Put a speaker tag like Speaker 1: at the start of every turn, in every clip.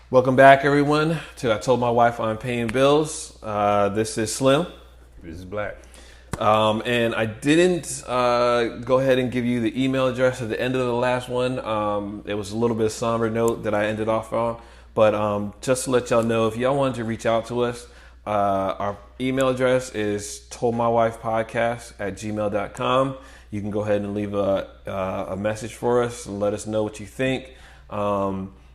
Speaker 1: Welcome back, everyone, to I Told My Wife I'm Paying Bills. This is Slim.
Speaker 2: This is Black.
Speaker 1: And I didn't go ahead and give you the email address at the end of the last one. It was a little bit of somber note that I ended off on. But just to let y'all know, if y'all wanted to reach out to us, our email address is toldmywifepodcast@gmail.com. You can go ahead and leave a message for us and let us know what you think.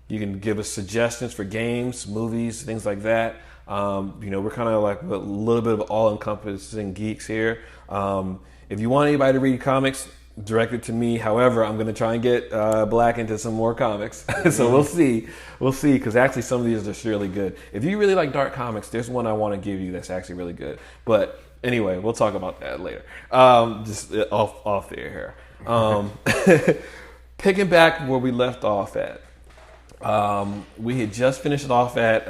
Speaker 1: You can give us suggestions for games, movies, things like that. We're kind of like a little bit of all-encompassing geeks here. If you want anybody to read comics, direct it to me. However, I'm going to try and get Black into some more comics. So we'll see. We'll see, because actually some of these are really good. If you really like dark comics, there's one I want to give you that's actually really good. But anyway, we'll talk about that later. Just off the air here. Picking back where we left off at. We had just finished off at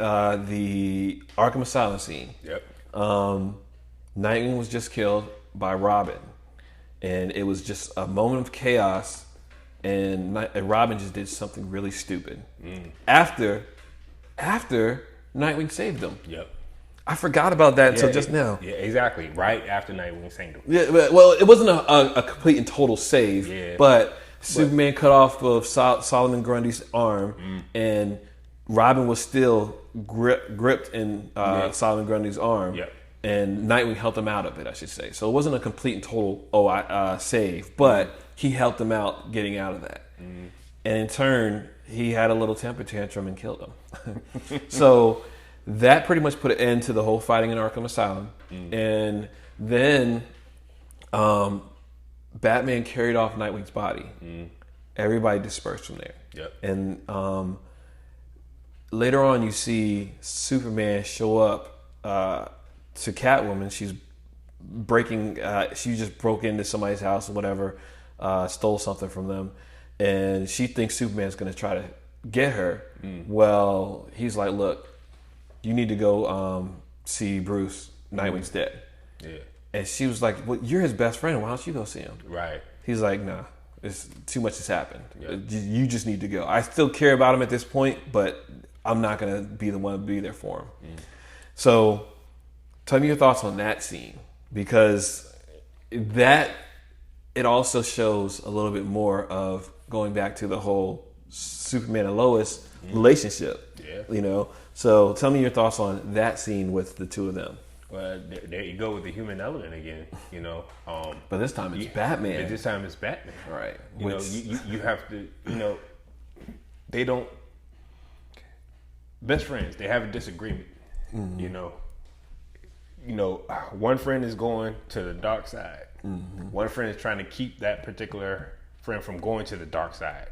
Speaker 1: the Arkham Asylum scene.
Speaker 2: Yep.
Speaker 1: Nightwing was just killed by Robin, and it was just a moment of chaos. And Robin just did something really stupid. After Nightwing saved him.
Speaker 2: Yep.
Speaker 1: I forgot about that until just now.
Speaker 2: Yeah, exactly. Right after Nightwing saved him.
Speaker 1: Yeah, well, it wasn't a complete and total save,
Speaker 2: Yeah.
Speaker 1: but Superman cut off of Solomon Grundy's arm, and Robin was still gripped in Solomon Grundy's arm, and Nightwing helped him out of it, I should say. So it wasn't a complete and total save, but he helped him out getting out of that. And in turn, he had a little temper tantrum and killed him. So that pretty much put an end to the whole fighting in Arkham Asylum. And then Batman carried off Nightwing's body. Everybody dispersed from there.
Speaker 2: Yep.
Speaker 1: And later on, you see Superman show up to Catwoman. She's breaking. She just broke into somebody's house or whatever, stole something from them, and she thinks Superman's going to try to get her. Well, he's like, "Look, you need to go see Bruce. Nightwing's dead."
Speaker 2: Yeah.
Speaker 1: And she was like, "Well, you're his best friend. Why don't you go see him?"
Speaker 2: Right.
Speaker 1: He's like, "Nah, it's too much has happened.
Speaker 2: Yeah.
Speaker 1: You just need to go. I still care about him at this point, but I'm not going to be the one to be there for him." So tell me your thoughts on that scene, because that it also shows a little bit more of going back to the whole Superman and Lois relationship.
Speaker 2: Yeah.
Speaker 1: So tell me your thoughts on that scene with the two of them.
Speaker 2: Well, there you go with the human element again.
Speaker 1: But this time it's Batman.
Speaker 2: But this time it's Batman.
Speaker 1: Right.
Speaker 2: You have to. They don't. Best friends. They have a disagreement. One friend is going to the dark side. One friend is trying to keep that particular friend from going to the dark side.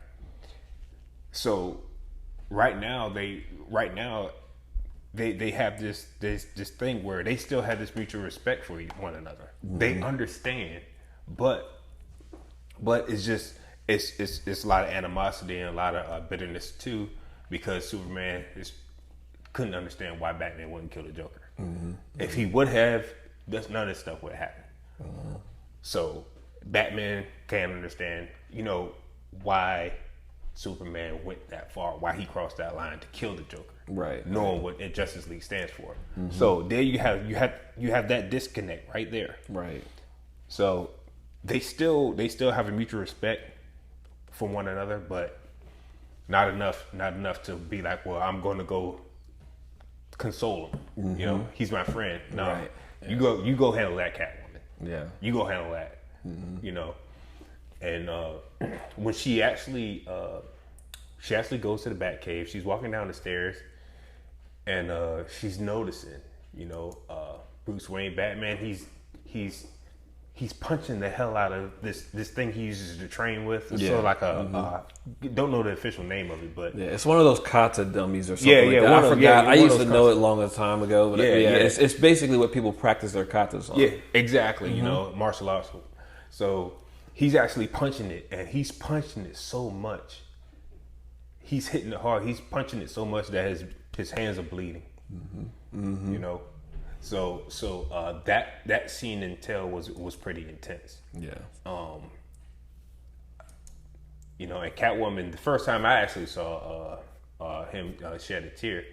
Speaker 2: So right now they have this thing where they still have this mutual respect for one another. They understand, but it's just it's a lot of animosity and a lot of bitterness too, because Superman couldn't understand why Batman wouldn't kill the Joker. If he would have, none of this stuff would happen. So Batman can't understand, why Superman went that far, why he crossed that line to kill the Joker,
Speaker 1: right?
Speaker 2: Knowing what Justice League stands for. So there you have that disconnect right there,
Speaker 1: right?
Speaker 2: So they still have a mutual respect for one another, but not enough to be like, well, I'm going to go console him. He's my friend. No,
Speaker 1: right.
Speaker 2: You go handle that, Catwoman.
Speaker 1: Yeah,
Speaker 2: you go handle that. And when she actually goes to the Batcave, she's walking down the stairs, and she's noticing, Bruce Wayne, Batman. He's punching the hell out of this thing he uses to train with. It's sort of like don't know the official name of it, but
Speaker 1: it's one of those kata dummies or something.
Speaker 2: I forgot.
Speaker 1: I used to know it long time ago, but it's basically what people practice their katas on.
Speaker 2: Yeah, exactly. Martial arts. So he's actually punching it, and he's punching it so much. He's hitting it hard. He's punching it so much that his hands are bleeding. So that scene in Tell was pretty intense.
Speaker 1: Yeah.
Speaker 2: And Catwoman, the first time I actually saw him shed a tear.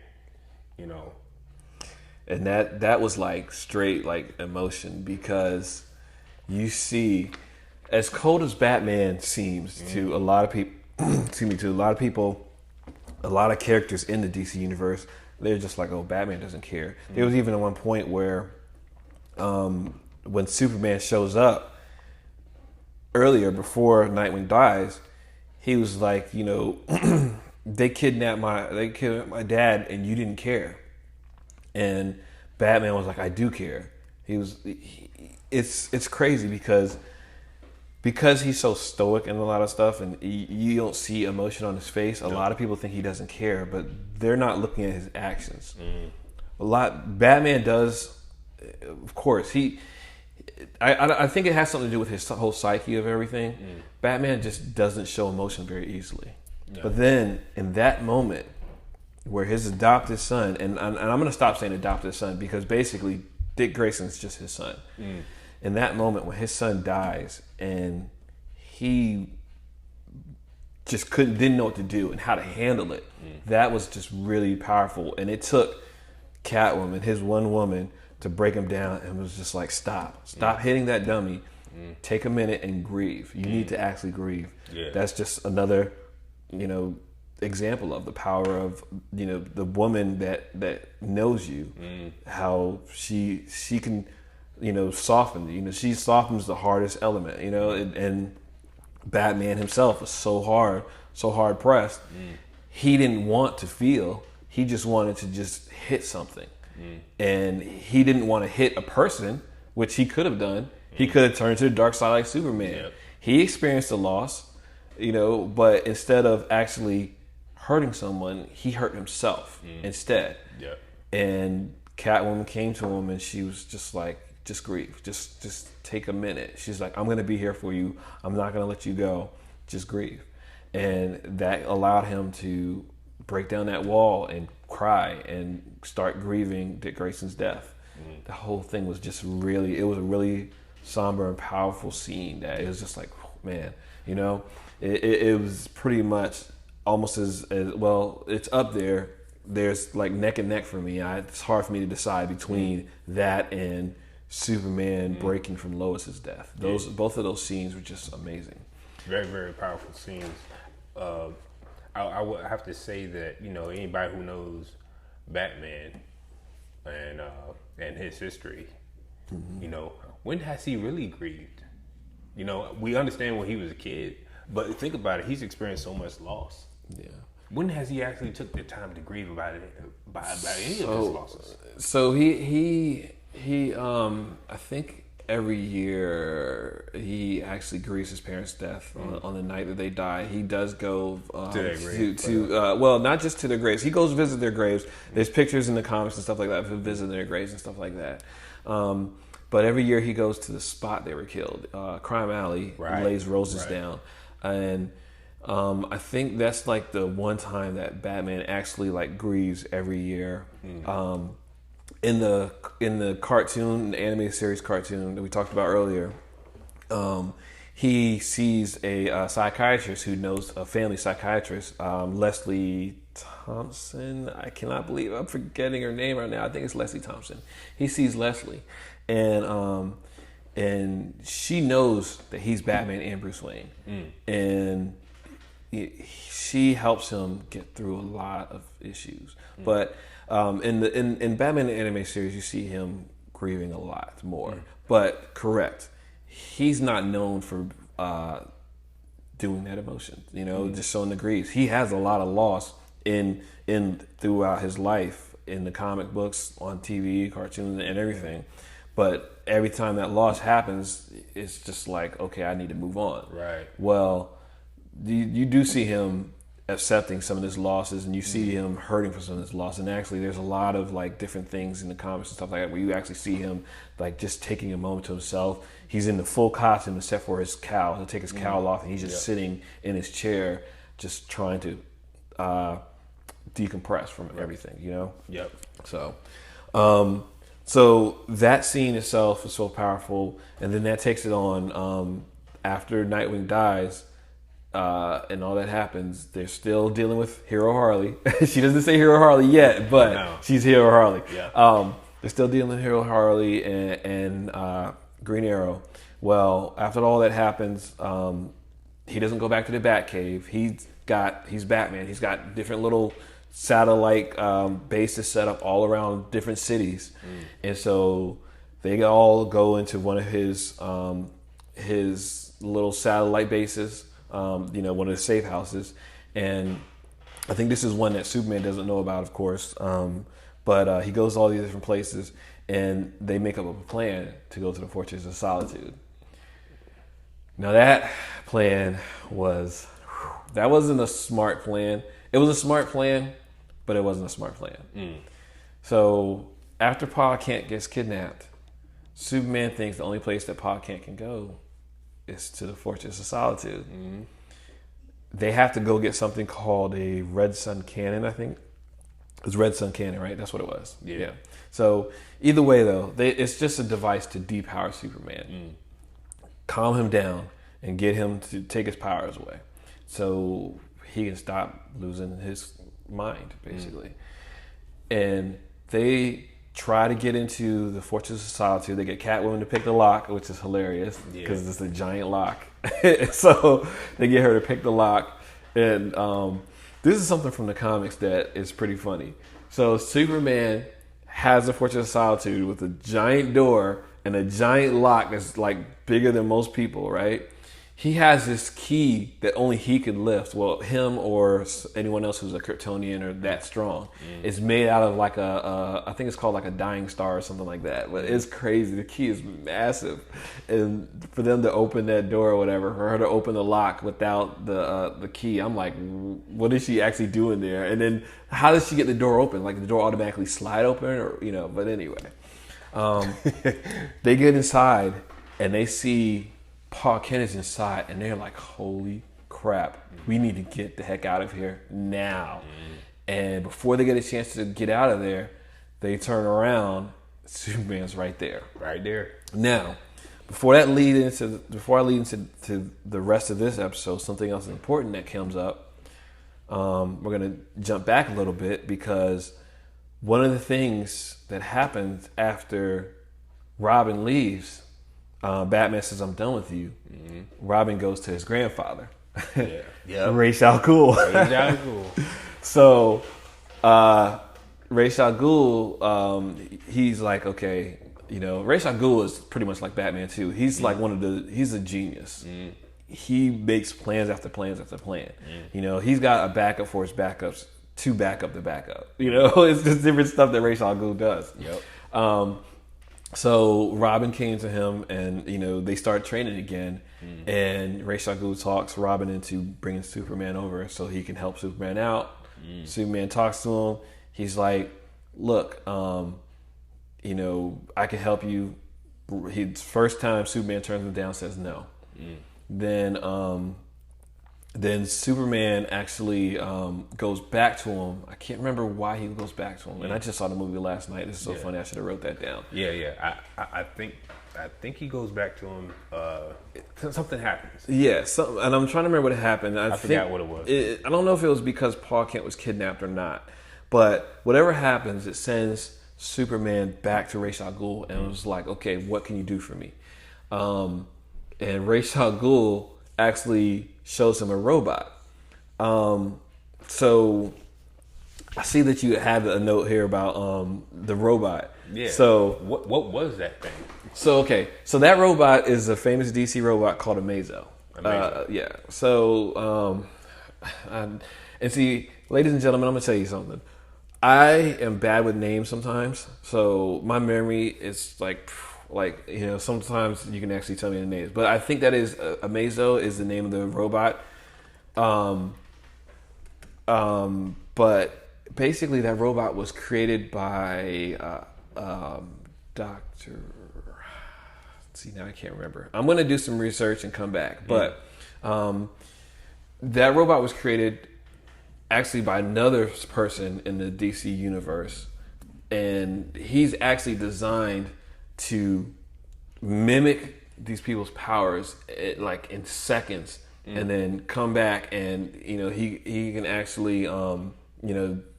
Speaker 2: You know,
Speaker 1: and that was like straight like emotion, because you see, as cold as Batman seems to a lot of people, excuse me, to a lot of people, a lot of characters in the DC universe, they're just like, oh, Batman doesn't care. There was even at one point where, when Superman shows up earlier before Nightwing dies, he was like, you know, they kidnapped my dad and you didn't care. And Batman was like, I do care. It's crazy because he's so stoic in a lot of stuff, and you don't see emotion on his face. A lot of people think he doesn't care, but they're not looking at his actions. Batman does, of course. I think it has something to do with his whole psyche of everything. Batman just doesn't show emotion very easily. Yeah. But then in that moment where his adopted son, and I'm going to stop saying adopted son, because basically Dick Grayson's just his son. In that moment when his son dies and he just didn't know what to do and how to handle it, that was just really powerful. And it took Catwoman, his one woman, to break him down, and was just like, stop hitting that dummy. Take a minute and grieve. You need to actually grieve. Yeah. That's just another, you know, example of the power of, you know, the woman that knows you, how she can, you know, soften. You know, she softens the hardest element. You know, and Batman himself was so hard pressed. He didn't want to feel. He just wanted to just hit something. And he didn't want to hit a person, which he could have done. He could have turned to the dark side like Superman. Yep. He experienced a loss, you know, but instead of actually hurting someone, he hurt himself instead. Yep. And Catwoman came to him and she was just like, just grieve. Just take a minute. She's like, I'm going to be here for you. I'm not going to let you go. Just grieve. And that allowed him to break down that wall and cry and start grieving Dick Grayson's death. The whole thing was just really, it was a really somber and powerful scene that it was just like, man, you know, it was pretty much almost as well, it's up there. There's like neck and neck for me. It's hard for me to decide between that and Superman breaking from Lois's death. Both of those scenes were just amazing.
Speaker 2: Very, very powerful scenes. I would have to say that, you know, anybody who knows Batman and his history, you know, when has he really grieved? You know, we understand when he was a kid, but think about it, he's experienced so much loss. Yeah. When has he actually took the time to grieve about it, about any of his losses?
Speaker 1: So he I think every year he actually grieves his parents' death on the night that they die. He does go to their graves. Well, not just to their graves. He goes visit their graves. There's pictures in the comics and stuff like that of him visiting their graves and stuff like that. But every year he goes to the spot they were killed, Crime Alley, lays roses down, and I think that's like the one time that Batman actually like grieves every year. In the cartoon, the animated series cartoon that we talked about earlier, he sees a psychiatrist who knows a family psychiatrist, Leslie Thompson. I cannot believe I'm forgetting her name right now. I think it's Leslie Thompson. He sees Leslie, and she knows that he's Batman and Bruce Wayne, and she helps him get through a lot of issues. But in Batman the Anime Series, you see him grieving a lot more. But correct, he's not known for doing that emotion. You know, just showing the grief. He has a lot of loss in throughout his life in the comic books, on TV, cartoons, and everything. But every time that loss happens, it's just like, okay, I need to move on.
Speaker 2: Right.
Speaker 1: Well, you do see him accepting some of his losses, and you see him hurting for some of his loss. And actually, there's a lot of like different things in the comics and stuff like that where you actually see him like just taking a moment to himself. He's in the full costume except for his cowl. He'll take his cowl off, and he's just sitting in his chair, just trying to decompress from everything. You know.
Speaker 2: Yep.
Speaker 1: So that scene itself is so powerful, and then that takes it on after Nightwing dies. and all that happens, they're still dealing with Hero Harley. She doesn't say Hero Harley yet, but
Speaker 2: No.
Speaker 1: she's Hero Harley.
Speaker 2: Yeah.
Speaker 1: They're still dealing with Hero Harley and Green Arrow. Well, after all that happens, he doesn't go back to the Batcave. He's Batman. He's got different little satellite bases set up all around different cities, and so they all go into one of his little satellite bases. One of the safe houses, and I think this is one that Superman doesn't know about, of course. But he goes to all these different places, and they make up a plan to go to the Fortress of Solitude. Now that plan wasn't a smart plan. It was a smart plan, but it wasn't a smart plan. So after Pa Kent gets kidnapped, Superman thinks the only place that Pa Kent can go is to the Fortress of Solitude. They have to go get something called a Red Sun Cannon, I think. It was Red Sun Cannon, right? That's what it was. Yeah. So either way, though, it's just a device to depower Superman, calm him down, and get him to take his powers away, so he can stop losing his mind, basically. And they try to get into the Fortress of Solitude. They get Catwoman to pick the lock, which is hilarious because it's a giant lock. So they get her to pick the lock, and this is something from the comics that is pretty funny. So Superman has the Fortress of Solitude with a giant door and a giant lock that's like bigger than most people, right? He has this key that only he could lift. Well, him or anyone else who's a Kryptonian or that strong. It's made out of like I think it's called like a dying star or something like that. But it's crazy. The key is massive. And for them to open that door or whatever, for her to open the lock without the key, I'm like, what is she actually doing there? And then how does she get the door open? Like the door automatically slide open or, but anyway. They get inside and they see Pa Kent is inside, and they're like, holy crap, we need to get the heck out of here now. And before they get a chance to get out of there, they turn around, Superman's right there.
Speaker 2: Right there.
Speaker 1: Now, before I lead into the rest of this episode, something else important that comes up, we're going to jump back a little bit, because one of the things that happens after Robin leaves, Batman says, I'm done with you. Robin goes to his grandfather. Ra's al Ghul.
Speaker 2: Ra's al Ghul.
Speaker 1: So, Ra's al Ghul, he's like, okay, Ra's al Ghul is pretty much like Batman too. He's like he's a genius. He makes plans after plans after plan. He's got a backup for his backups to back up the backup. It's just different stuff that Ra's al Ghul does. So Robin came to him, and they start training again. And Ra's al Ghul talks Robin into bringing Superman over so he can help Superman out. Superman talks to him. He's like, "Look, I can help you." First time Superman turns him down, says no. Then Superman actually goes back to him. I can't remember why he goes back to him. And I just saw the movie last night. This is so funny. I should have wrote that down.
Speaker 2: I think he goes back to him. Something happens.
Speaker 1: Yeah, and I'm trying to remember what happened. I
Speaker 2: forgot what it was.
Speaker 1: I don't know if it was because Pa Kent was kidnapped or not. But whatever happens, it sends Superman back to Ra's al Ghul and was like, okay, what can you do for me? And Ra's al Ghul actually shows him a robot. So I see that you had a note here about the robot.
Speaker 2: Yeah.
Speaker 1: So
Speaker 2: what was that thing?
Speaker 1: So that robot is a famous DC robot called Amazo. Yeah. So and see, ladies and gentlemen, I'm gonna tell you something. I am bad with names sometimes, so my memory is like sometimes you can actually tell me the names, but I think that is Amazo is the name of the robot. But basically that robot was created by Dr. See, now I can't remember. I'm going to do some research and come back, but that robot was created actually by another person in the DC universe, and he's actually designed to mimic these people's powers like in seconds and then come back and he can actually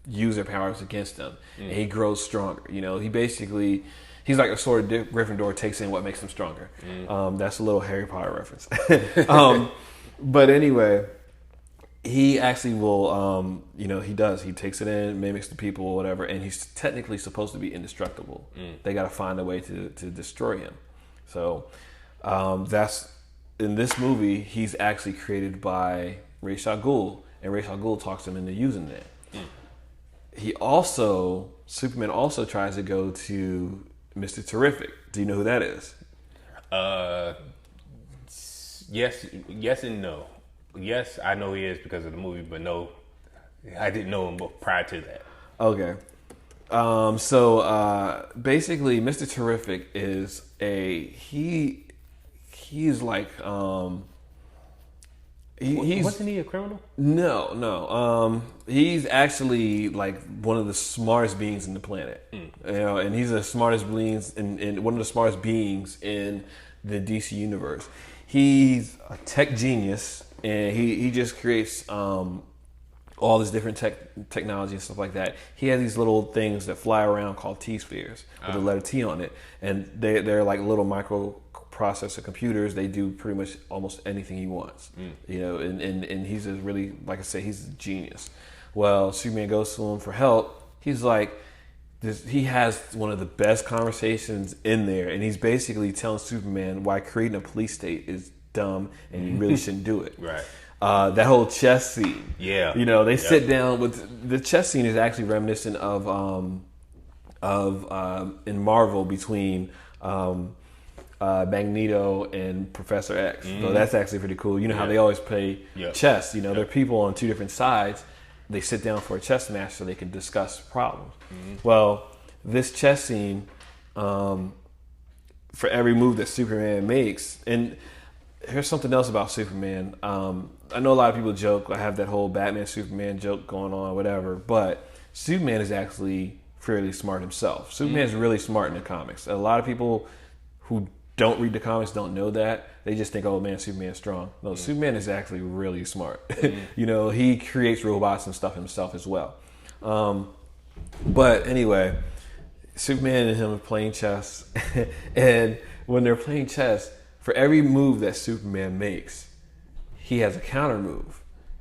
Speaker 1: use their powers against them, and he grows stronger. He's like a sword of Gryffindor takes in what makes him stronger. That's a little Harry Potter reference. But anyway, he actually will, he does. He takes it in, mimics the people or whatever, and he's technically supposed to be indestructible. They got to find a way to destroy him. So that's, in this movie, he's actually created by Ra's al Ghul, and Ra's al Ghul talks him into using that. Superman also tries to go to Mr. Terrific. Do you know who that is?
Speaker 2: Yes and no. Yes, I know he is because of the movie, but no, I didn't know him prior to that.
Speaker 1: Okay. So basically, Mr. Terrific is he's like
Speaker 2: wasn't he a criminal?
Speaker 1: No. He's actually like one of the smartest beings in the planet. And he's the smartest beings in one of the smartest beings in the DC universe. He's a tech genius, and he just creates all this different technology and stuff like that. He has these little things that fly around called T-spheres with the letter T on it, and they're like little microprocessor computers. They do pretty much almost anything he wants, and he's a really, like I say, he's a genius. Well, Superman goes to him for help. He's like, he has one of the best conversations in there, and he's basically telling Superman why creating a police state is dumb and you really shouldn't do it.
Speaker 2: Right.
Speaker 1: That whole chess scene.
Speaker 2: Yeah.
Speaker 1: They sit down with the chess scene is actually reminiscent of in Marvel between Magneto and Professor X. So that's actually pretty cool. How they always play chess. They're people on two different sides. They sit down for a chess match so they can discuss problems. Well, this chess scene, for every move that Superman makes, and here's something else about Superman. I know a lot of people joke. I have that whole Batman Superman joke going on, whatever. But Superman is actually fairly smart himself. Superman is really smart in the comics. A lot of people who don't read the comics don't know that. They just think, oh man, Superman's strong. No, Superman is actually really smart. He creates robots and stuff himself as well. But anyway, Superman and him are playing chess. And when they're playing chess, for every move that Superman makes, he has a counter move.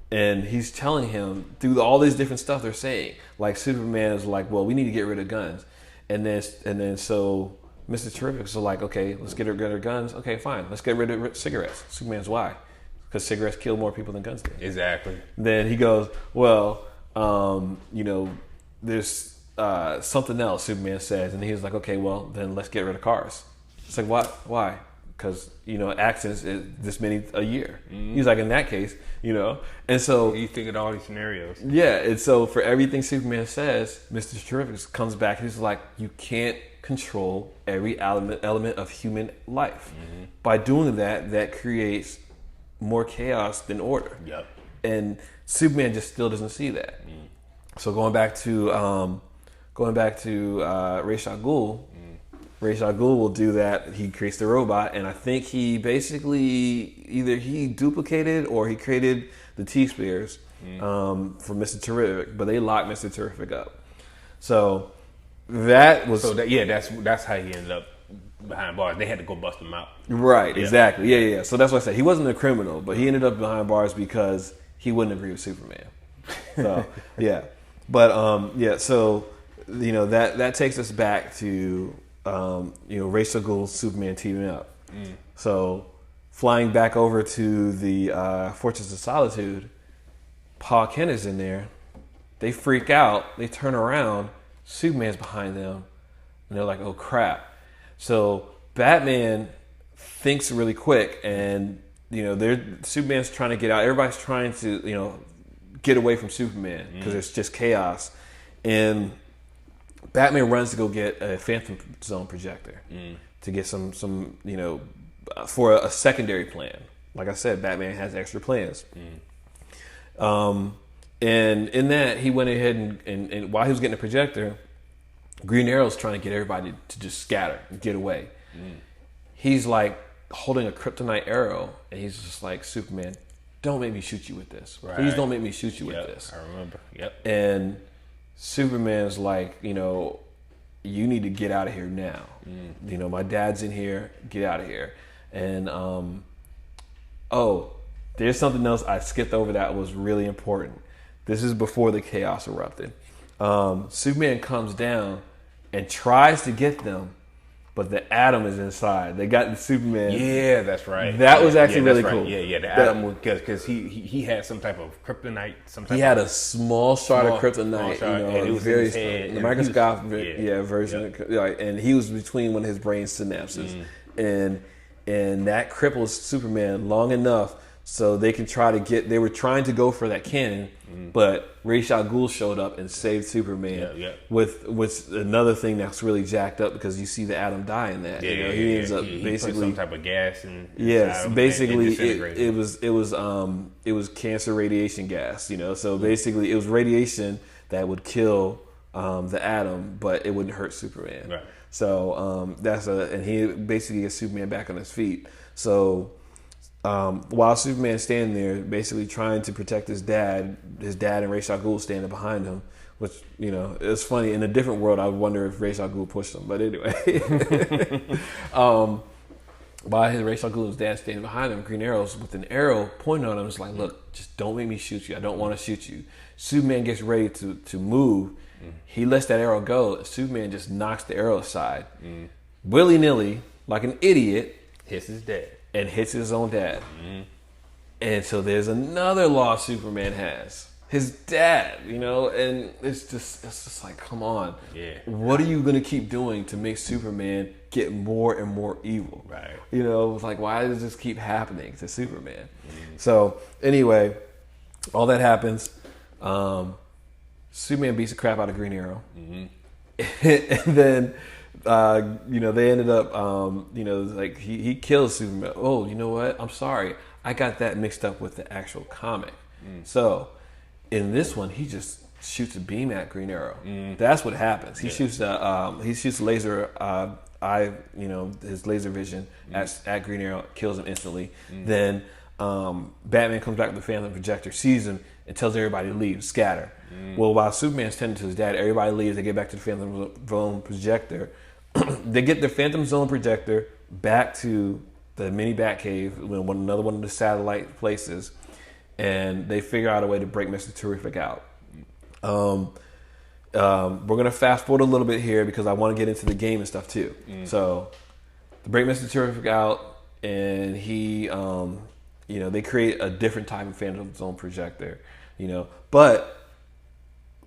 Speaker 1: And he's telling him through all this different stuff they're saying. Like Superman is like, well, we need to get rid of guns. And then so Mr. Terrific's like, okay, let's get rid of guns. Okay, fine. Let's get rid of cigarettes. Superman's why? Because cigarettes kill more people than guns do.
Speaker 2: Exactly.
Speaker 1: Then he goes, well, there's something else, Superman says. And he's like, okay, well, then let's get rid of cars. It's like, what? Why? Because, accidents is this many a year. He's like, in that case, And so...
Speaker 2: You think of all these scenarios.
Speaker 1: Yeah, and so for everything Superman says, Mr. Terrific comes back and he's like, you can't control every element of human life. By doing that creates more chaos than order.
Speaker 2: Yep.
Speaker 1: And Superman just still doesn't see that. So going back to Ra's al Ghul, Ra's al Ghul will do that. He creates the robot, and I think he basically either he duplicated or he created the T-spheres for Mr. Terrific, but they locked Mr. Terrific up. So that was
Speaker 2: that's how he ended up behind bars. They had to go bust him out.
Speaker 1: Right, exactly. Yeah. So that's what I said. He wasn't a criminal, but he ended up behind bars because he wouldn't agree with Superman. So yeah, but so that takes us back to Ra's al Ghul, Superman teaming up. So flying back over to the Fortress of Solitude, Pa Kent is in there. They freak out. They turn around. Superman's behind them, and they're like, "Oh crap!" So Batman thinks really quick, and Superman's trying to get out. Everybody's trying to get away from Superman because it's just chaos, and Batman runs to go get a Phantom Zone projector to get some for a secondary plan. Like I said, Batman has extra plans. And in that, he went ahead and while he was getting the projector, Green Arrow's trying to get everybody to just scatter and get away. He's like holding a kryptonite arrow, and he's just like, Superman, don't make me shoot you with this.
Speaker 2: Right.
Speaker 1: Please don't make me shoot you with this.
Speaker 2: I remember. Yep.
Speaker 1: And Superman's like, you know, you need to get out of here now. You know, my dad's in here. Get out of here. And there's something else I skipped over that was really important. This is before the chaos erupted. Superman comes down and tries to get them, but the Atom is inside. They got the Superman.
Speaker 2: Yeah, that's right.
Speaker 1: That was actually really
Speaker 2: right.
Speaker 1: cool.
Speaker 2: Yeah. The Atom, because he had some type of kryptonite.
Speaker 1: He had a small shard of kryptonite.
Speaker 2: Shard,
Speaker 1: you know,
Speaker 2: and it was
Speaker 1: very
Speaker 2: in his head,
Speaker 1: the microscopic version.
Speaker 2: Yeah.
Speaker 1: And he was between one of his brain synapses, and that cripples Superman long enough so they can try to get. They were trying to go for that cannon, but Ra's al Ghul showed up and saved Superman with another thing that's really jacked up because you see the Atom die in that. He ends up
Speaker 2: he
Speaker 1: basically
Speaker 2: put some type of gas in.
Speaker 1: Basically it was cancer radiation gas. You know, so basically it was radiation that would kill the Atom, but it wouldn't hurt Superman.
Speaker 2: Right.
Speaker 1: So and he basically gets Superman back on his feet. So. While Superman's standing there, basically trying to protect his dad and Ra's al Ghul standing behind him, which, you know, it's funny. In a different world, I would wonder if Ra's al Ghul pushed him. But anyway, while Ra's al Ghul's dad standing behind him, Green Arrow's with an arrow pointing on him. It's like, look, just don't make me shoot you. I don't want to shoot you. Superman gets ready to move. He lets that arrow go. Superman just knocks the arrow aside, willy-nilly, like an idiot.
Speaker 2: Hits his dad.
Speaker 1: And hits his own dad. And so there's another law Superman has. His dad, you know, and it's just like, come on.
Speaker 2: Yeah.
Speaker 1: What are you going to keep doing to make Superman get more and more evil?
Speaker 2: Right.
Speaker 1: You know, it's like, why does this keep happening to Superman? So anyway, all that happens. Superman beats the crap out of Green Arrow. And then... you know, they ended up, you know, like he kills Superman. Oh, you know what? I'm sorry. I got that mixed up with the actual comic. So in this one, he just shoots a beam at Green Arrow. That's what happens. He shoots a laser you know, his laser vision at Green Arrow, kills him instantly. Then Batman comes back with the Phantom Projector, sees him, and tells everybody to leave, scatter. Well, while Superman's tending to his dad, everybody leaves. They get back to the Phantom Zone Projector. They get the Phantom Zone Projector back to the mini Batcave, another one of the satellite places, and they figure out a way to break Mr. Terrific out. We're going to fast forward a little bit here because I want to get into the game and stuff too. So, they break Mr. Terrific out, and he, you know, they create a different type of Phantom Zone Projector, you know, but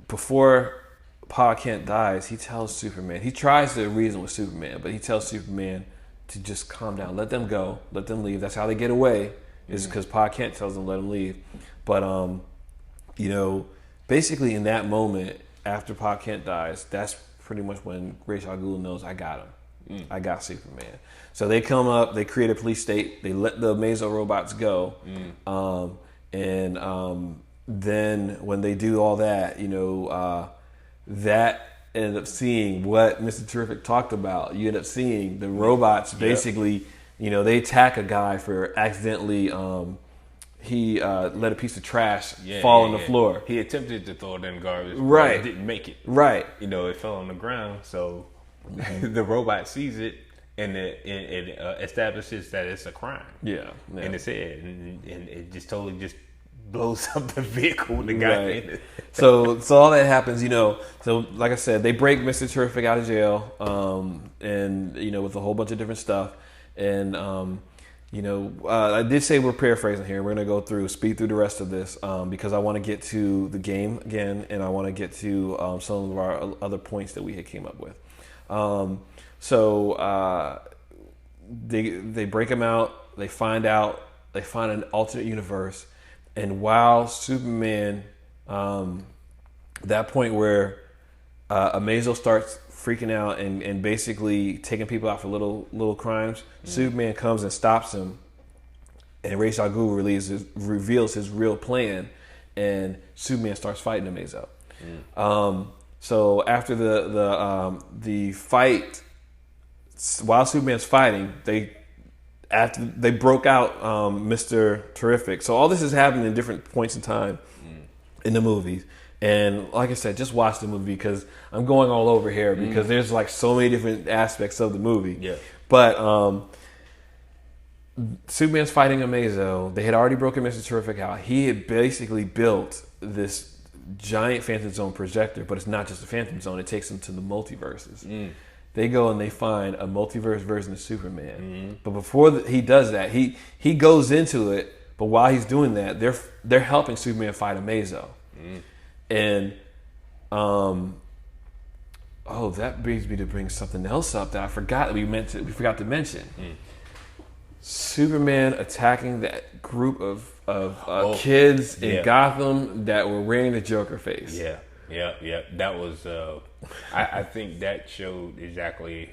Speaker 1: before Pa Kent dies, he tells Superman, he tries to reason with Superman, but he tells Superman to just calm down, let them go, let them leave. That's how they get away, is because Pa Kent tells them let them leave. But you know, basically in that moment after Pa Kent dies, that's pretty much when Ra's al Ghul knows I got him. I got Superman. So they come up, they create a police state, they let the Mazo robots go, then when they do all that, you know, that ended up seeing what Mr. Terrific talked about. You end up seeing the robots basically, you know, they attack a guy for accidentally, he let a piece of trash fall on the floor.
Speaker 2: He attempted to throw it in garbage,
Speaker 1: right?
Speaker 2: But it didn't make it.
Speaker 1: Right.
Speaker 2: You know, it fell on the ground, so the robot sees it and it establishes that it's a crime.
Speaker 1: Yeah.
Speaker 2: In its head, and it just totally just blows up the vehicle with the guy in it.
Speaker 1: So all that happens, you know. So like I said, they break Mr. Terrific out of jail, and you know, with a whole bunch of different stuff, and you know, I did say we're paraphrasing here. We're gonna speed through the rest of this because I want to get to the game again, and I want to get to some of our other points that we had came up with. They break him out. They find an alternate universe. And while Superman, that point where Amazo starts freaking out and basically taking people out for little crimes, Superman comes and stops him, and Ra's al Ghul reveals his real plan, and Superman starts fighting Amazo. So after the fight, while Superman's fighting, after they broke out Mr. Terrific. So all this is happening in different points in time in the movies. And like I said, just watch the movie because I'm going all over here because there's like so many different aspects of the movie.
Speaker 2: Yeah.
Speaker 1: But Superman's fighting Amazo. They had already broken Mr. Terrific out. He had basically built this giant Phantom Zone projector, but it's not just a Phantom Zone. It takes them to the multiverses. They go and they find a multiverse version of Superman. But before he does that, he goes into it. But while he's doing that, they're helping Superman fight Amazo. And that brings me to bring something else up that I forgot we forgot to mention. Superman attacking that group of kids in Gotham that were wearing the Joker face.
Speaker 2: Yeah. That was. I think that showed exactly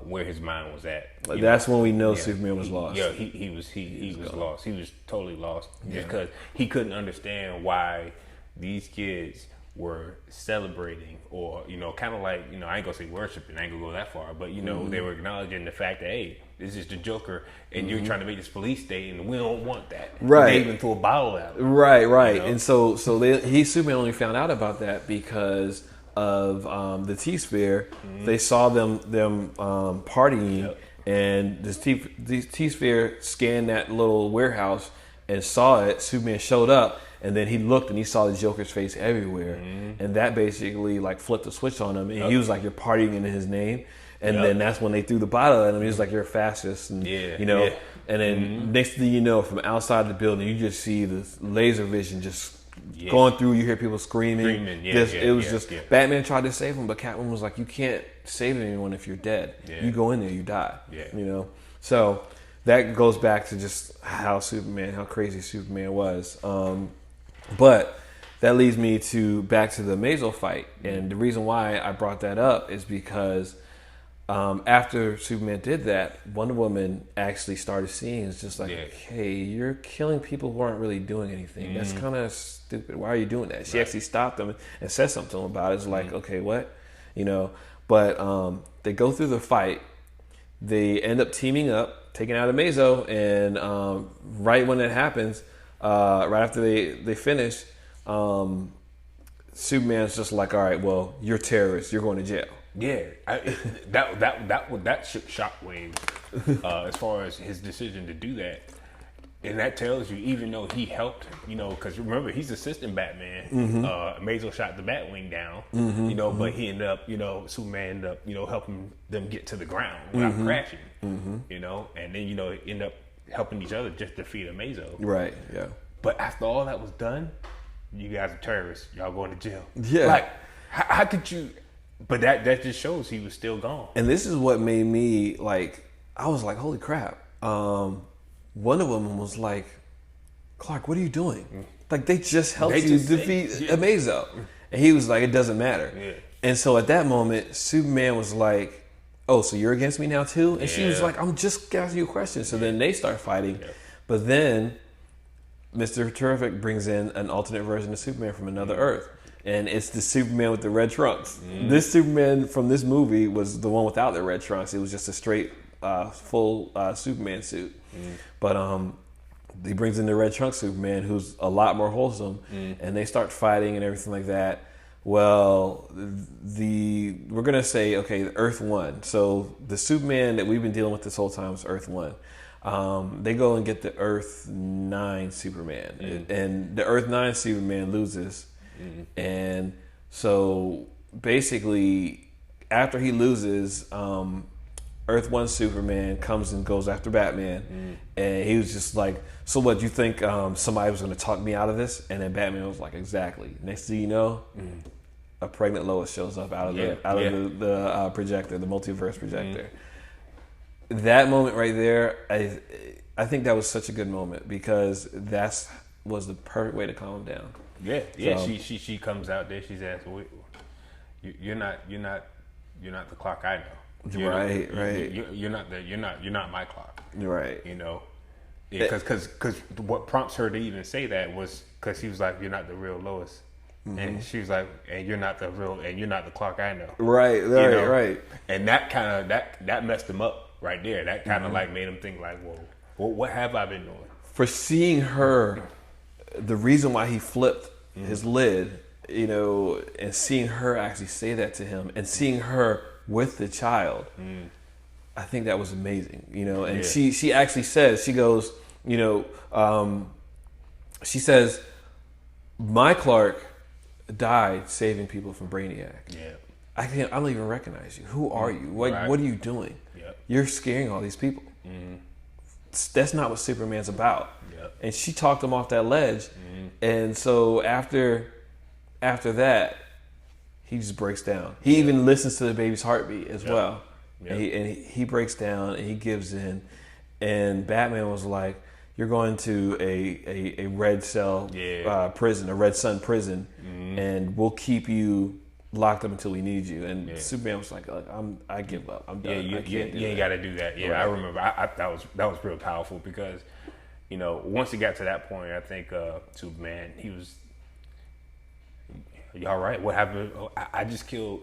Speaker 2: where his mind was at.
Speaker 1: That's when we know Superman was lost.
Speaker 2: Yeah, he was lost. He was totally lost just because he couldn't understand why these kids were celebrating, or kind of like I ain't gonna say worshiping. I ain't gonna go that far, but they were acknowledging the fact that hey, this is the Joker, and you're trying to make this police state, and we don't want that.
Speaker 1: Right.
Speaker 2: They even threw a bottle at him.
Speaker 1: Right. And so Superman only found out about that because of the T-Sphere. They saw them partying, and this T-Sphere scanned that little warehouse and saw it. Superman showed up, and then he looked and he saw the Joker's face everywhere, and that basically like flipped the switch on him, and he was like, "You're partying in his name." And then that's when they threw the bottle at him. He was like, "You're a fascist," and And then next thing you know, from outside the building, you just see this laser vision just going through. You hear people screaming. Batman tried to save him, but Catwoman was like, "You can't save anyone if you're dead. You go in there, you die." So that goes back to just how crazy Superman was. But that leads me back to the Amazo fight, and the reason why I brought that up is because. After Superman did that, Wonder Woman actually started seeing it's just like, hey, you're killing people who aren't really doing anything. That's kind of stupid. Why are you doing that? She actually stopped them and said something to him about it. It's like, okay, what? But they go through the fight. They end up teaming up, taking out Amazo, and right when that happens, right after they finish, Superman's just like, all right, well, you're terrorists. You're going to jail.
Speaker 2: Yeah, that shook shockwaves as far as his decision to do that, and that tells you, even though he helped, because remember he's assistant Batman. Amazo shot the Batwing down, but he ended up, Superman ended up, helping them get to the ground without crashing, and then end up helping each other just defeat Amazo.
Speaker 1: Right. Yeah.
Speaker 2: But after all that was done, you guys are terrorists. Y'all going to jail.
Speaker 1: Yeah.
Speaker 2: Like, how could you? But that just shows he was still gone.
Speaker 1: And this is what made me I was like, holy crap. Wonder Woman was like, Clark, what are you doing? Like, they just helped you defeat Amazo. And he was like, it doesn't matter. Yeah. And so at that moment, Superman was like, oh, so you're against me now too? And she was like, I'm just asking you a question. So then they start fighting. Yeah. But then Mr. Terrific brings in an alternate version of Superman from another Earth. And it's the Superman with the red trunks. This Superman from this movie was the one without the red trunks. It was just a straight, full Superman suit. But he brings in the red trunk Superman, who's a lot more wholesome, and they start fighting and everything like that. Well, we're gonna say, okay, Earth 1. So the Superman that we've been dealing with this whole time is Earth 1. They go and get the Earth 9 Superman, and the Earth 9 Superman loses. And so basically, after he loses, Earth 1 Superman comes and goes after Batman, and he was just like, so what, you think somebody was going to talk me out of this? And then Batman was like, exactly. Next thing you know, a pregnant Lois shows up out of the projector, the multiverse projector. That moment right there, I think that was such a good moment, because was the perfect way to calm him down.
Speaker 2: So, she comes out there. She says, "You're not the Clark I know."
Speaker 1: Right.
Speaker 2: You're not my Clark.
Speaker 1: Right.
Speaker 2: Because what prompts her to even say that was because he was like, "You're not the real Lois," and she was like, "And you're not the Clark I know."
Speaker 1: Right. And
Speaker 2: that kind of that messed him up. right there. That kind of like made him think like, whoa, what have I been doing?
Speaker 1: For seeing her, the reason why he flipped his lid, you know, and seeing her actually say that to him, and seeing her with the child, I think that was amazing, you know. And she actually says, she goes, you know, she says, my Clark died saving people from Brainiac.
Speaker 2: Yeah.
Speaker 1: I don't even recognize you. Who are you? What are you doing?
Speaker 2: Yep.
Speaker 1: You're scaring all these people. That's not what Superman's about.
Speaker 2: Yep.
Speaker 1: And she talked him off that ledge. And so after that, he just breaks down. He even listens to the baby's heartbeat as well. Yep. And he breaks down and he gives in. And Batman was like, you're going to a red cell prison, a red sun prison, and we'll keep you locked up until we need you. And Superman was like, I give up. I'm done.
Speaker 2: You ain't got to do that. Yeah, right. I remember. That was real powerful because, you know, once it got to that point, I think Superman, he was, y'all right? What happened? I just killed.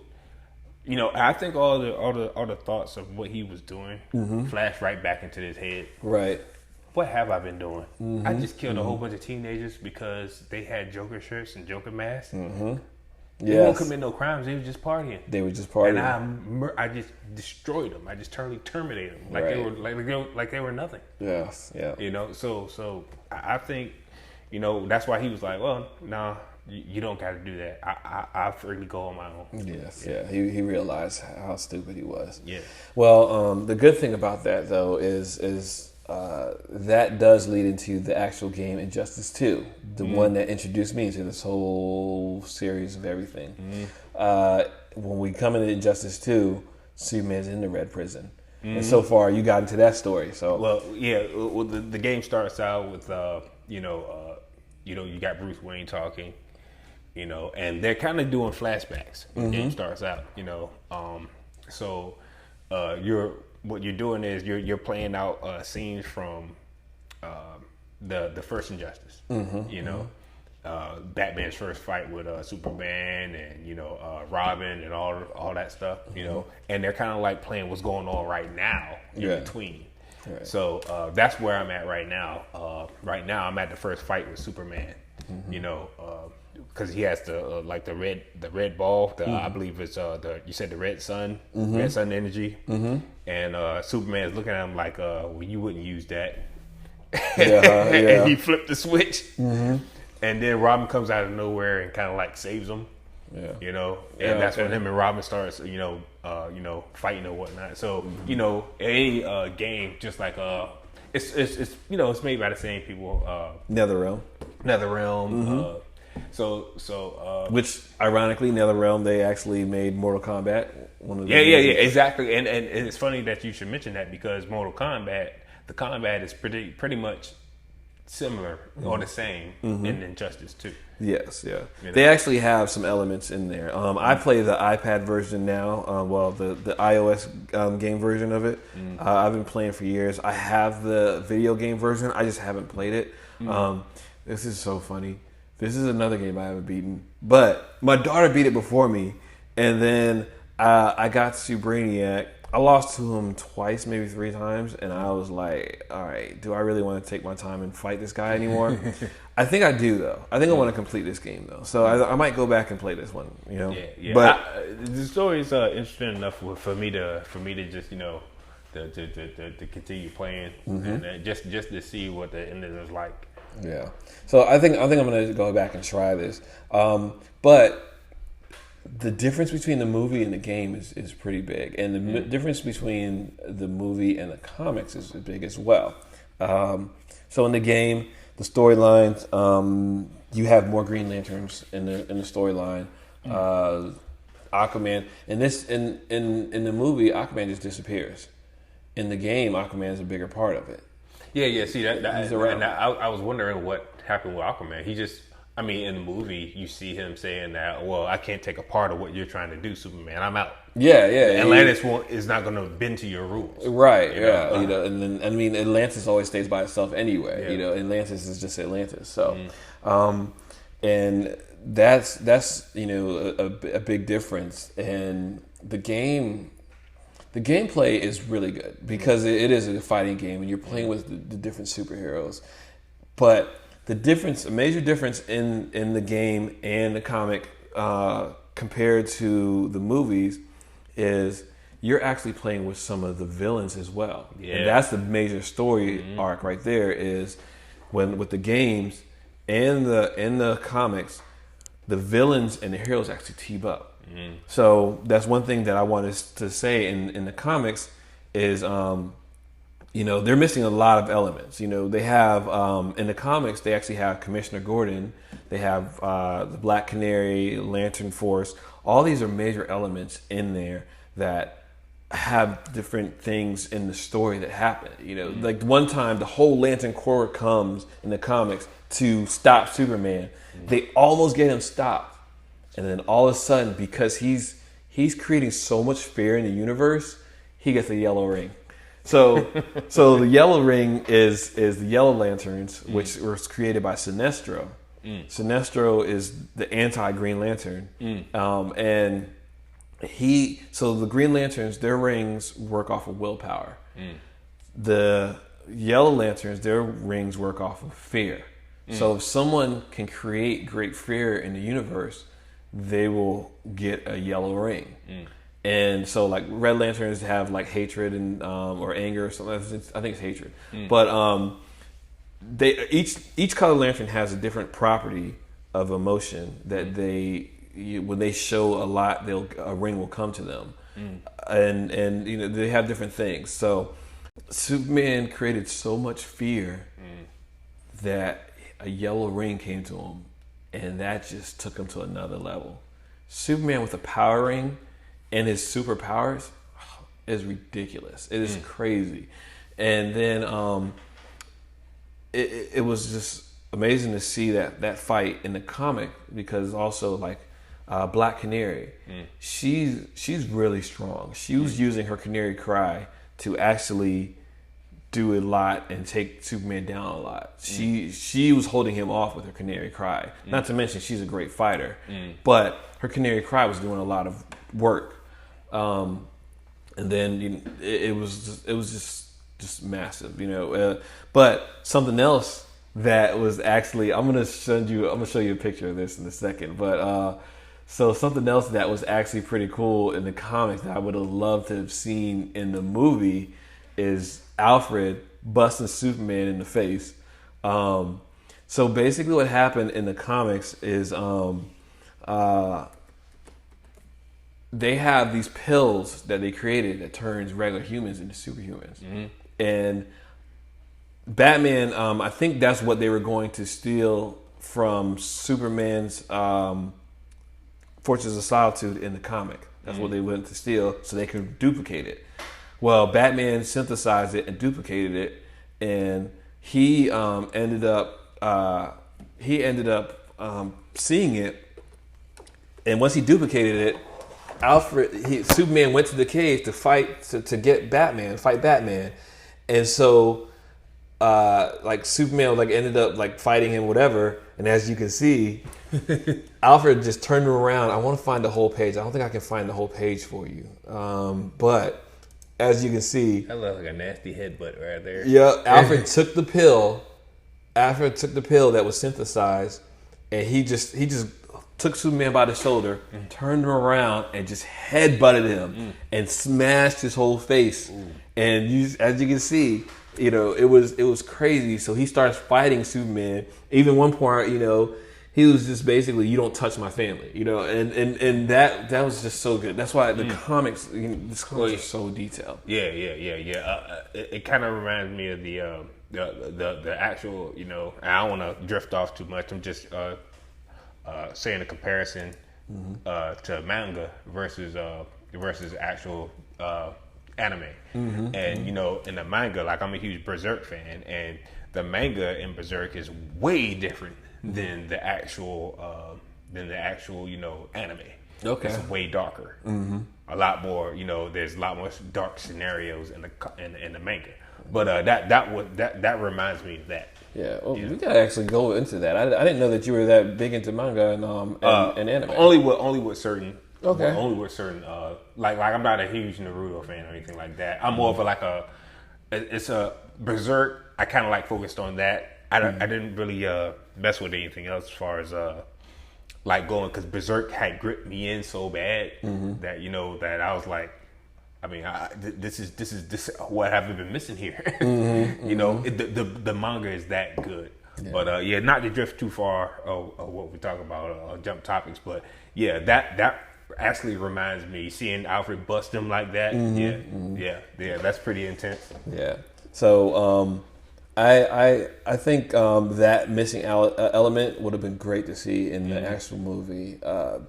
Speaker 2: You know, I think all the thoughts of what he was doing flashed right back into his head.
Speaker 1: Right.
Speaker 2: What have I been doing? I just killed a whole bunch of teenagers because they had Joker shirts and Joker masks. They won't commit no crimes. They were just partying. And I just destroyed them. I just totally terminated them, like they were nothing.
Speaker 1: Yes, yeah.
Speaker 2: You know, so I think, you know, that's why he was like, well, nah, you don't got to do that. I freely go on my own.
Speaker 1: Yes, yeah. He realized how stupid he was.
Speaker 2: Yeah.
Speaker 1: Well, the good thing about that though is that does lead into the actual game Injustice 2, the one that introduced me to this whole series of everything. When we come into Injustice 2, Superman's in the Red Prison. And so far, you got into that story. So
Speaker 2: the game starts out with you got Bruce Wayne talking, you know, and they're kind of doing flashbacks when the game starts out, you know. What you're doing is you're playing out scenes from the first Injustice. You know, Batman's first fight with Superman and, you know, Robin and all that stuff. You know, and they're kind of like playing what's going on right now in between. Right. So that's where I'm at right now. Right now, I'm at the first fight with Superman. You know, because he has the the red ball. I believe it's you said the red sun, red sun energy. And Superman's looking at him like, well, you wouldn't use that. And he flipped the switch. And then Robin comes out of nowhere and kind of like saves him. Yeah. You know, and that's when him and Robin starts, you know, fighting or whatnot. So, you know, any game, just like it's you know, it's made by the same people.
Speaker 1: NetherRealm.
Speaker 2: Which
Speaker 1: ironically, NetherRealm, they actually made Mortal Kombat.
Speaker 2: Exactly. And it's funny that you should mention that because Mortal Kombat, the combat is pretty much similar or the same in Injustice 2.
Speaker 1: Yes, yeah.
Speaker 2: You know?
Speaker 1: They actually have some elements in there. I play the iPad version now, the iOS game version of it. I've been playing for years. I have the video game version. I just haven't played it. This is so funny. This is another game I haven't beaten. But my daughter beat it before me. And then I got to Brainiac. I lost to him twice, maybe 3 times, and I was like, all right, do I really want to take my time and fight this guy anymore? I think I do, though. I think I want to complete this game, though. So I might go back and play this one, you know?
Speaker 2: Yeah. But the story is interesting enough for me to just, you know, to continue playing and just to see what the ending is like.
Speaker 1: Yeah. So I think I'm going to go back and try this. But the difference between the movie and the game is pretty big. And the difference between the movie and the comics is big as well. So in the game, the storylines, you have more Green Lanterns in the storyline. Aquaman. In the movie, Aquaman just disappears. In the game, Aquaman is a bigger part of it.
Speaker 2: Yeah. See, I was wondering what happened with Aquaman. He just... I mean, in the movie, you see him saying that, well, I can't take a part of what you're trying to do, Superman. I'm out.
Speaker 1: Yeah.
Speaker 2: Atlantis is not going to bend to your rules.
Speaker 1: Right, you know? You know, and then, I mean, Atlantis always stays by itself anyway. Yeah. You know, Atlantis is just Atlantis. So, and that's you know, a big difference. And the game the gameplay is really good because it is a fighting game and you're playing with the different superheroes. But a major difference in the game and the comic compared to the movies is you're actually playing with some of the villains as well. Yeah. And that's the major story arc right there is when with the games and the comics, the villains and the heroes actually team up. So that's one thing that I wanted to say in the comics is, they're missing a lot of elements. They have, in the comics, they actually have Commissioner Gordon. They have the Black Canary, Lantern Force. All these are major elements in there that have different things in the story that happen. Like one time the whole Lantern Corps comes in the comics to stop Superman. They almost get him stopped. And then all of a sudden, because he's creating so much fear in the universe, he gets a yellow ring. So the yellow ring is the Yellow Lanterns, which was created by Sinestro. Sinestro is the anti-Green Lantern, and so the Green Lanterns, their rings work off of willpower. The Yellow Lanterns, their rings work off of fear. So if someone can create great fear in the universe, they will get a yellow ring. And so like Red Lanterns have like hatred and or anger or something. I think it's hatred. But they each color lantern has a different property of emotion that when they show a lot, a ring will come to them. And they have different things. So Superman created so much fear that a yellow ring came to him. And that just took him to another level. Superman with a power ring and his superpowers is ridiculous. It is crazy. And then it was just amazing to see that fight in the comic because also like Black Canary, she's really strong. She was using her Canary Cry to actually do a lot and take Superman down a lot. She was holding him off with her Canary Cry. Not to mention she's a great fighter, but her Canary Cry was doing a lot of work. And then it was just massive, But something else that was actually I'm gonna show you a picture of this in a second. But so something else that was actually pretty cool in the comics that I would have loved to have seen in the movie is Alfred busting Superman in the face. So basically what happened in the comics is they have these pills that they created that turns regular humans into superhumans. And Batman, I think that's what they were going to steal from Superman's Fortress of Solitude in the comic. That's what they went to steal so they could duplicate it. Well, Batman synthesized it and duplicated it, and he ended up seeing it. And once he duplicated it, Superman went to the cave to fight to get Batman, fight Batman, and so Superman ended up fighting him, whatever. And as you can see, Alfred just turned him around. I want to find the whole page. I don't think I can find the whole page for you, but. As you can see,
Speaker 2: that looks like a nasty headbutt right there.
Speaker 1: Yeah, Alfred took the pill. Alfred took the pill that was synthesized, and he just took Superman by the shoulder, turned him around, and just headbutted him and smashed his whole face. And as you can see, it was crazy. So he starts fighting Superman. Even one part, he was just basically, you don't touch my family, and that was just so good. That's why the comics, this comics are so detailed.
Speaker 2: Yeah. It kind of reminds me of the actual, and I don't want to drift off too much. I'm just saying a comparison to manga versus actual anime. And in the manga, I'm a huge Berserk fan, and the manga in Berserk is way different than the actual anime.
Speaker 1: Okay,
Speaker 2: it's way darker. A lot more. There's a lot more dark scenarios in the manga. But that reminds me of that.
Speaker 1: Yeah, well, we gotta actually go into that. I didn't know that you were that big into manga and anime.
Speaker 2: Only with certain
Speaker 1: Okay.
Speaker 2: Only with certain like I'm not a huge Naruto fan or anything like that. I'm more of it's a Berserk. I kind of like focused on that. I didn't really mess with anything else as far as like going, because Berserk had gripped me in so bad that that I was like, I mean, this is what have I been missing here? The manga is that good. Yeah. But not to drift too far of what we talk about, jump topics, but yeah, that actually reminds me, seeing Alfred bust him like that. Yeah, that's pretty intense.
Speaker 1: Yeah. So I think that missing element would have been great to see in the actual movie,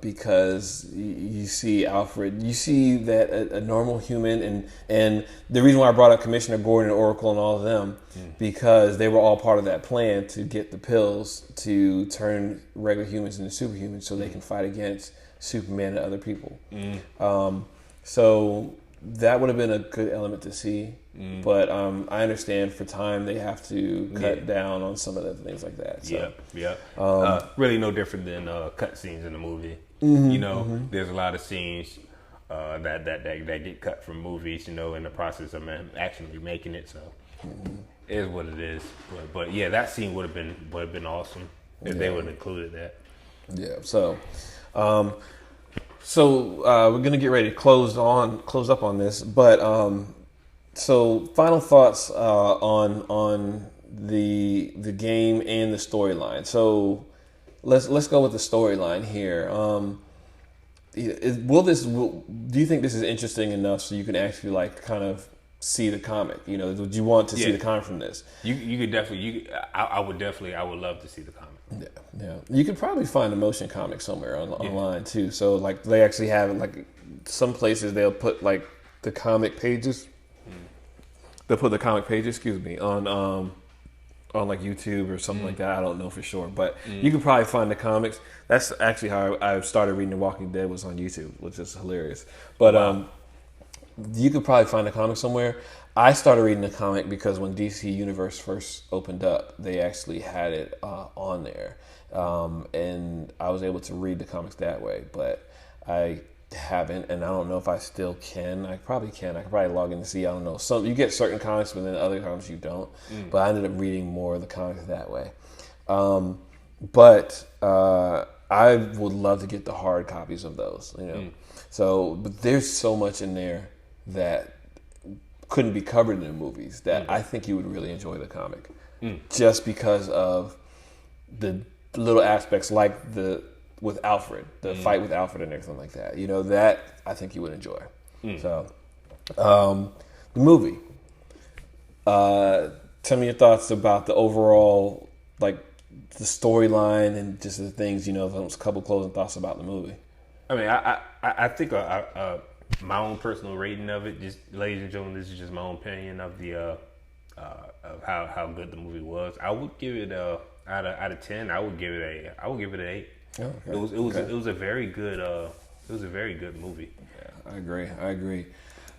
Speaker 1: because you see Alfred, you see that a normal human, and the reason why I brought up Commissioner Gordon and Oracle and all of them, because they were all part of that plan to get the pills to turn regular humans into superhumans so they can fight against Superman and other people. So that would have been a good element to see. But I understand for time they have to cut down on some of the things like that. So.
Speaker 2: Really no different than cut scenes in the movie. There's a lot of scenes that get cut from movies, in the process of actually remaking it. So it is what it is. But yeah, that scene would have been awesome if they would have included that.
Speaker 1: Yeah. So we're gonna get ready to close up on this, but so final thoughts on the game and the storyline. So let's go with the storyline here. Do you think this is interesting enough so you can actually like kind of see the comic? Would you want to see the comic from this?
Speaker 2: You could definitely. I would love to see the comic.
Speaker 1: Yeah. You could probably find a motion comic somewhere online too. So like they actually have like some places they'll put like the comic pages. They'll put the comic pages, on like YouTube or something like that. I don't know for sure, but you can probably find the comics. That's actually how I started reading The Walking Dead, was on YouTube, which is hilarious. But you could probably find the comic somewhere. I started reading the comic because when DC Universe first opened up, they actually had it on there, and I was able to read the comics that way. But I haven't, and I don't know if I still can. I probably can. I could probably log in to see. I don't know. Some you get certain comics, but then other comics you don't. But I ended up reading more of the comics that way. But I would love to get the hard copies of those. So, but there's so much in there that couldn't be covered in the movies that I think you would really enjoy the comic, just because of the little aspects like with Alfred, the fight with Alfred and everything like that. That I think you would enjoy. So, the movie. Tell me your thoughts about the overall, like the storyline and just the things. A couple closing thoughts about the movie.
Speaker 2: I mean, I think my own personal rating of it, just ladies and gentlemen, this is just my own opinion of the of how good the movie was. I would give it out of 10. I would give it an 8. Oh, okay. It was a very good movie.
Speaker 1: Yeah, I agree.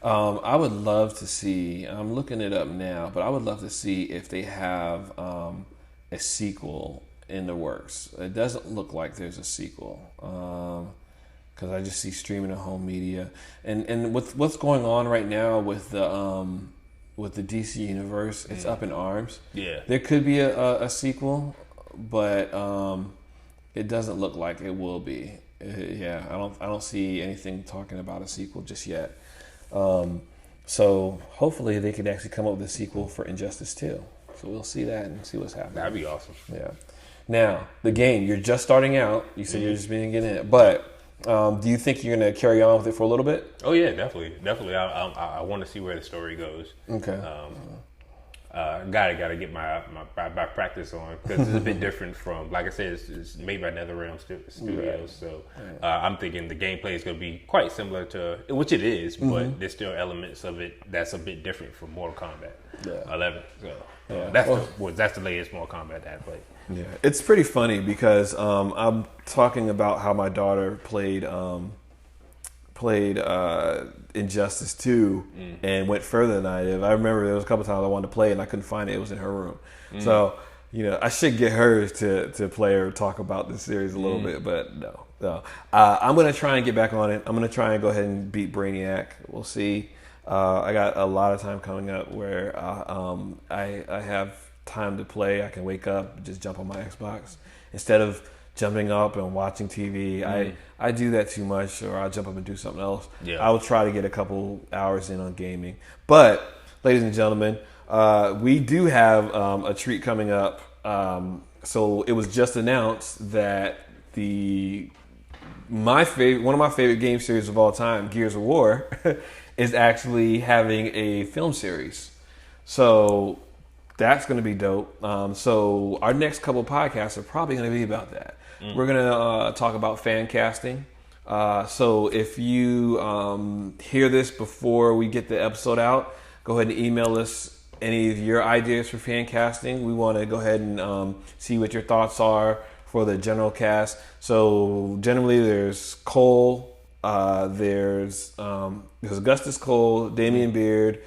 Speaker 1: I would love to see. I'm looking it up now, but I would love to see if they have a sequel in the works. It doesn't look like there's a sequel. Because I just see streaming at home media, and with what's going on right now with the DC universe, it's up in arms. Yeah, there could be a sequel, but it doesn't look like it will be. I don't see anything talking about a sequel just yet. So hopefully they could actually come up with a sequel for Injustice 2. So we'll see that and see what's happening.
Speaker 2: That'd be awesome.
Speaker 1: Yeah. Now the game, you're just starting out. You said you're just beginning in it, but. Do you think you're going to carry on with it for a little bit?
Speaker 2: Oh yeah, definitely. I want to see where the story goes. Okay. Gotta get my practice on, because it's a bit different from, like I said, it's made by NetherRealm Studios. Right. So I'm thinking the gameplay is going to be quite similar to, which it is, but there's still elements of it that's a bit different from Mortal Kombat 11. So that's the latest Mortal Kombat that I played.
Speaker 1: Yeah, it's pretty funny because I'm talking about how my daughter played Injustice 2 and went further than I did. I remember there was a couple times I wanted to play and I couldn't find it. It was in her room. So I should get hers to play or talk about this series a little bit, but no. I'm gonna try and get back on it. I'm gonna try and go ahead and beat Brainiac. We'll see. I got a lot of time coming up where I have time to play. I can wake up, just jump on my Xbox instead of jumping up and watching TV. I do that too much, or I'll jump up and do something else.
Speaker 2: Yeah.
Speaker 1: I will try to get a couple hours in on gaming. But, ladies and gentlemen, we do have a treat coming up. So it was just announced that one of my favorite game series of all time, Gears of War, is actually having a film series. So that's going to be dope. So our next couple podcasts are probably going to be about that. We're going to talk about fan casting. So if you hear this before we get the episode out, go ahead and email us any of your ideas for fan casting. We want to go ahead and see what your thoughts are for the general cast. So generally there's Cole, there's Augustus Cole, Damian Beard,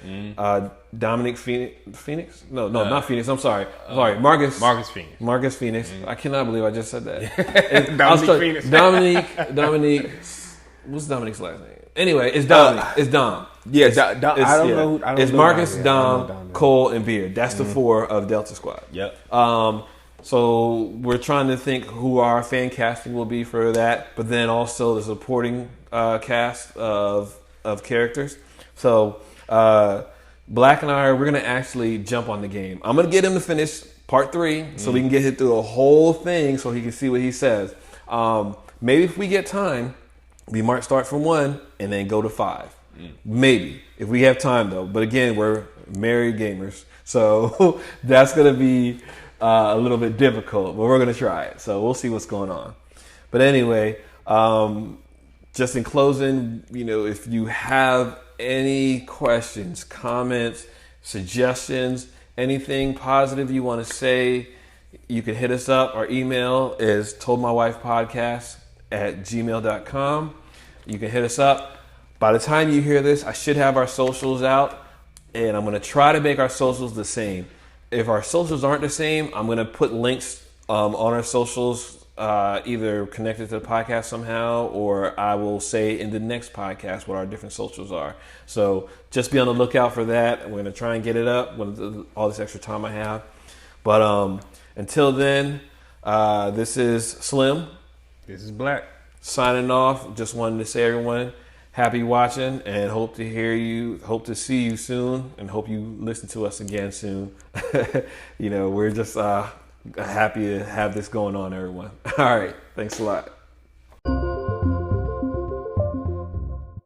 Speaker 1: Dominic Phoenix? No, not Phoenix. I'm sorry. Marcus
Speaker 2: Phoenix.
Speaker 1: Marcus Phoenix. I cannot believe I just said that.
Speaker 2: Dominic Phoenix.
Speaker 1: Dominic. What's Dominic's last name? Anyway, it's Dominic. It's Dom.
Speaker 2: Yeah, I don't know.
Speaker 1: It's Marcus, Dom, Cole, and Beard. That's the four of Delta Squad.
Speaker 2: Yep.
Speaker 1: So we're trying to think who our fan casting will be for that, but then also the supporting cast of characters. So Black and we're going to actually jump on the game. I'm going to get him to finish part 3 so we can get him through the whole thing so he can see what he says. Maybe if we get time, we might start from 1 and then go to 5. Maybe, if we have time though. But again, we're married gamers, so that's going to be a little bit difficult, but we're going to try it. So we'll see what's going on. But anyway, just in closing, if you have any questions, comments, suggestions, anything positive you want to say, you can hit us up. Our email is toldmywifepodcast@gmail.com. You can hit us up. By the time you hear this, I should have our socials out, and I'm going to try to make our socials the same. If our socials aren't the same, I'm going to put links on our socials, either connected to the podcast somehow, or I will say in the next podcast what our different socials are. So just be on the lookout for that. I'm going to try and get it up with all this extra time I have. But until then, this is Slim.
Speaker 2: This is Black.
Speaker 1: Signing off. Just wanted to say, everyone, happy watching, and hope to see you soon, and hope you listen to us again soon. We're just happy to have this going on, everyone. All right. Thanks a lot.